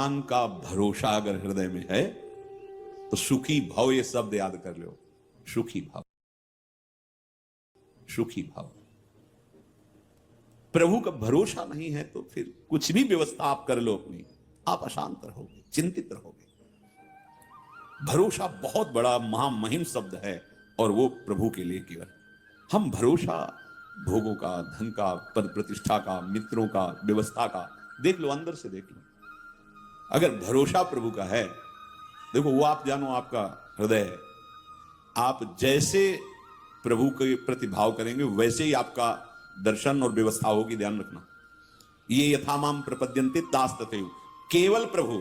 भगवान का भरोसा अगर हृदय में है तो सुखी भाव, ये शब्द याद कर लो, सुखी भाव, सुखी भाव। प्रभु का भरोसा नहीं है तो फिर कुछ भी व्यवस्था आप कर लो अपनी, आप अशांत रहोगे, चिंतित रहोगे। भरोसा बहुत बड़ा महामहिम शब्द है और वो प्रभु के लिए केवल। हम भरोसा भोगों का, धन का, पद प्रतिष्ठा का, मित्रों का, व्यवस्था का, देख लो, अंदर से देख लो। अगर भरोसा प्रभु का है, देखो वो आप जानो, आपका हृदय है, आप जैसे प्रभु के प्रति भाव करेंगे वैसे ही आपका दर्शन और व्यवस्था होगी। ध्यान रखना, ये यथामाम प्रपद्यन्ते तास तथैव। केवल प्रभु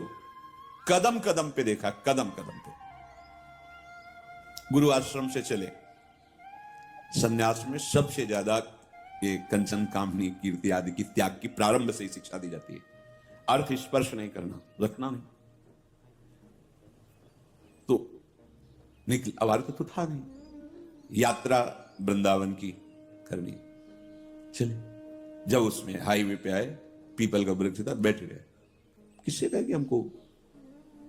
कदम कदम पे देखा, कदम कदम पे। गुरु आश्रम से चले, संन्यास में सबसे ज्यादा ये कंचन, कामनी, कीर्ति आदि की त्याग की प्रारंभ से ही शिक्षा दी जाती है। अर्थ स्पर्श नहीं करना, रखना नहीं। तो निकल, अब अर्थ तो था नहीं, यात्रा वृंदावन की करनी। चले, जब उसमें हाईवे पे आए, पीपल का वृक्ष था, बैठे रहे। किससे कहे कि हमको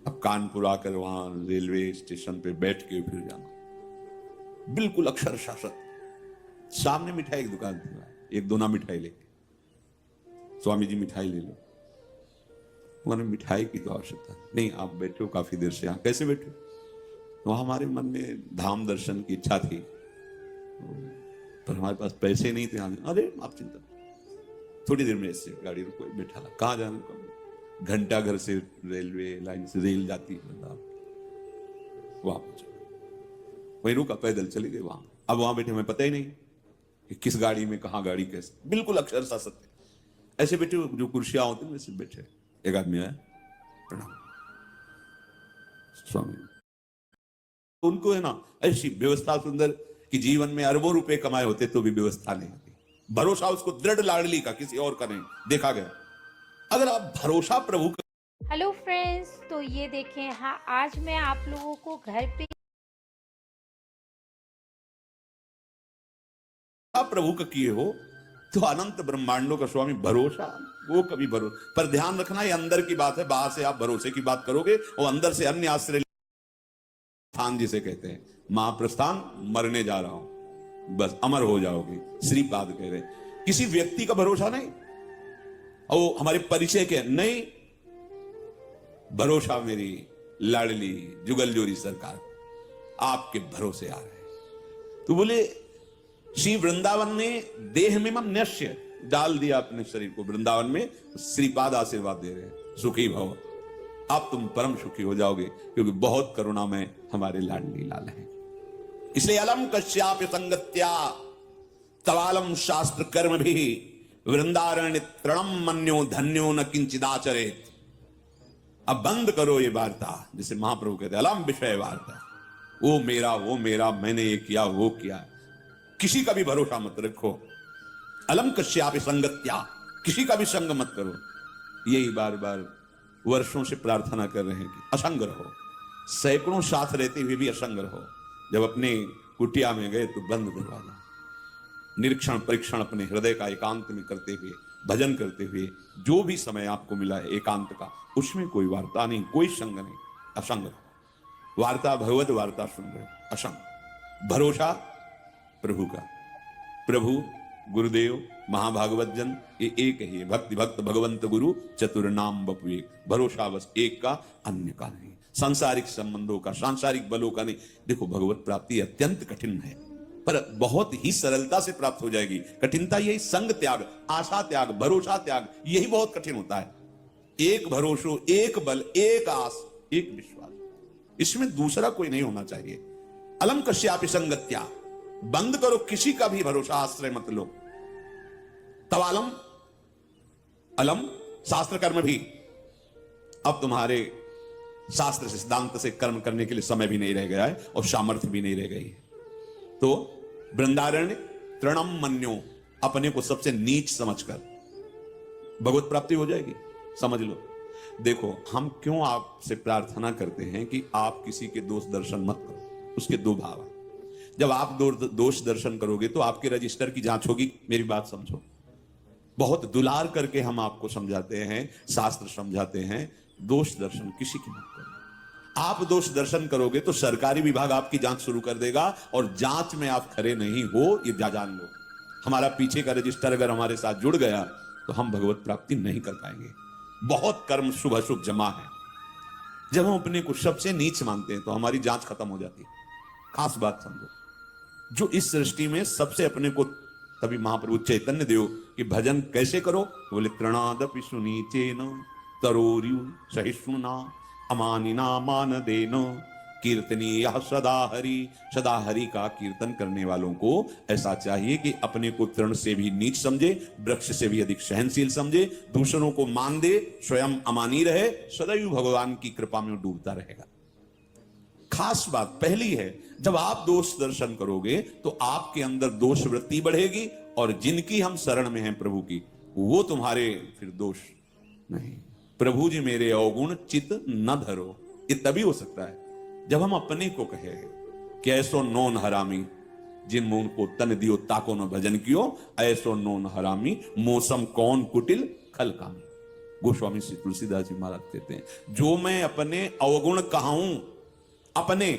अब कानपुर आकर वहां रेलवे स्टेशन पे बैठ के फिर जाना, बिल्कुल अक्षर शासक। सामने मिठाई की दुकान थी, एक दोना मिठाई लेके, स्वामी जी मिठाई ले लो। उन्होंने मिठाई की तो आवश्यकता नहीं, आप बैठे हो काफी देर से, यहाँ कैसे बैठे? तो हमारे मन में धाम दर्शन की इच्छा थी, पर हमारे पास पैसे नहीं थे। अरे आप चिंता, थोड़ी देर में इससे गाड़ी रुको, बैठा ला। कहाँ जाने को? घंटा घर से रेलवे लाइन से रेल जाती है, वहां पहुंचे, वहीं रुका, पैदल चले गए वहां। अब वहां बैठे, हमें पता ही नहीं कि किस गाड़ी में, कहाँ गाड़ी कैसे, बिल्कुल अक्षरशः सत्य। ऐसे बैठे, जो कुर्सियां होती हैं वैसे बैठे। एक आदमी आया, प्रणाम स्वामी। उनको है ना ऐसी व्यवस्था सुंदर कि जीवन में अरबों रुपए कमाए होते तो भी व्यवस्था नहीं होती। भरोसा उसको दृढ़ लाडली का, किसी और का नहीं, देखा गया। अगर आप भरोसा प्रभु का। हेलो फ्रेंड्स, तो ये देखें, हाँ आज मैं आप लोगों को घर पे प्रभु का किए हो तो अनंत ब्रह्मांडों का स्वामी भरोसा, वो कभी भरोसा। पर ध्यान रखना, ये अंदर की बात है, बाहर से आप भरोसे की बात करोगे और अंदर से अन्य आश्रय स्थान जिसे कहते हैं, महाप्रस्थान, मरने जा रहा हूं, बस अमर हो जाओगे, श्रीपाद कह रहे। किसी व्यक्ति का भरोसा नहीं, और हमारे परिचय के नहीं, भरोसा मेरी लाडली जुगल जोरी सरकार आपके भरोसे आ रहे। तो बोले श्री वृंदावन ने देह में न्यस्य डाल दिया अपने शरीर को वृंदावन में, श्रीपाद आशीर्वाद दे रहे हैं, सुखी भव, अब तुम परम सुखी हो जाओगे, क्योंकि बहुत करुणा में हमारे लाडली लाल हैं। इसलिए अलम कश्याप संगत्या तवालम शास्त्र कर्म भी वृंदारण्य तृणम मन्यो धन्यो न किंचिदाचरेत। अब बंद करो ये वार्ता, जिसे महाप्रभु कहते हैं अलम विषय वार्ता, वो मेरा, मैंने ये किया, वो किया। किसी का भी भरोसा मत रखो। अलम कश्याप संगत्या, किसी का भी संग मत करो। यही बार बार वर्षों से प्रार्थना कर रहे हैं कि असंग रहो। सैकड़ों साथ रहते हुए भी असंग रहो। जब अपने कुटिया में गए तो बंद दरवाजा, निरीक्षण परीक्षण अपने हृदय का एकांत में करते हुए, भजन करते हुए, जो भी समय आपको मिला है एकांत का, उसमें कोई वार्ता नहीं, कोई संग नहीं, असंग रहो। वार्ता भगवत वार्ता सुन रहे हो, असंग। भरोसा प्रभु का, प्रभु गुरुदेव महाभागवत जन, ये एक ही है। भक्ति भक्त भगवंत गुरु चतुर नाम बपु एक। भरोसा बस एक का, अन्य का नहीं। सांसारिक संबंधों का, सांसारिक बलों का नहीं। देखो भगवत प्राप्ति अत्यंत कठिन है, पर बहुत ही सरलता से प्राप्त हो जाएगी। कठिनता यही संग त्याग, आशा त्याग, भरोसा त्याग, यही बहुत कठिन होता है। एक भरोसो, एक बल, एक आस, एक विश्वास, इसमें दूसरा कोई नहीं होना चाहिए। अलम कश्यापि संगत्या, बंद करो, किसी का भी भरोसा आश्रय मत लो। तवालम, अलम, शास्त्र कर्म भी। अब तुम्हारे शास्त्र से, सिद्धांत से कर्म करने के लिए समय भी नहीं रह गया है और सामर्थ्य भी नहीं रह गई है। तो वृंदारण्य तृणम मन्यो, अपने को सबसे नीच समझकर भगवत प्राप्ति हो जाएगी, समझ लो। देखो हम क्यों आपसे प्रार्थना करते हैं कि आप किसी के दोष दर्शन मत करो। उसके दो भाव हैं। जब आप दोष दर्शन करोगे तो आपके रजिस्टर की जांच होगी। मेरी बात समझो, बहुत दुलार करके हम आपको समझाते हैं, शास्त्र समझाते हैं, दोष दर्शन किसी की मत करो। आप दोष दर्शन करोगे तो सरकारी विभाग आपकी जांच शुरू कर देगा, और जांच में आप खरे नहीं हो ये जान लो। हमारा पीछे का रजिस्टर अगर हमारे साथ जुड़ गया तो हम भगवत प्राप्ति नहीं कर पाएंगे। बहुत कर्म शुभ अशुभ जमा है। जब हम अपने को सबसे नीच मानते हैं तो हमारी जांच खत्म हो जाती है। खास बात समझो, जो इस सृष्टि में सबसे अपने को, तभी महाप्रभु चैतन्य देव कि भजन कैसे करो, बोले तृणादपि सुनीचेन तरोर्यु सहिष्णुना अमानिना मान देन कीर्तनीय सदा हरि। सदा हरि का कीर्तन करने वालों को ऐसा चाहिए कि अपने को तृण से भी नीच समझे, वृक्ष से भी अधिक सहनशील समझे, दूसरों को मान दे, स्वयं अमानी रहे, सदैव भगवान की कृपा में डूबता रहेगा। खास बात पहली है, जब आप दोष दर्शन करोगे तो आपके अंदर दोष वृत्ति बढ़ेगी, और जिनकी हम शरण में हैं प्रभु की, वो तुम्हारे फिर दोष नहीं। प्रभु जी मेरे अवगुण चित न धरो, ये तभी हो सकता है जब हम अपने को कहे कि ऐसो नोन हरामी जिन मुन को तन दियो ताको न भजन कियो, ऐसो नोन हरामी मौसम कौन कुटिल खल कामी। गोस्वामी श्री तुलसीदास जी महाराज कहते हैं, जो मैं अपने अवगुण कहाऊं, अपने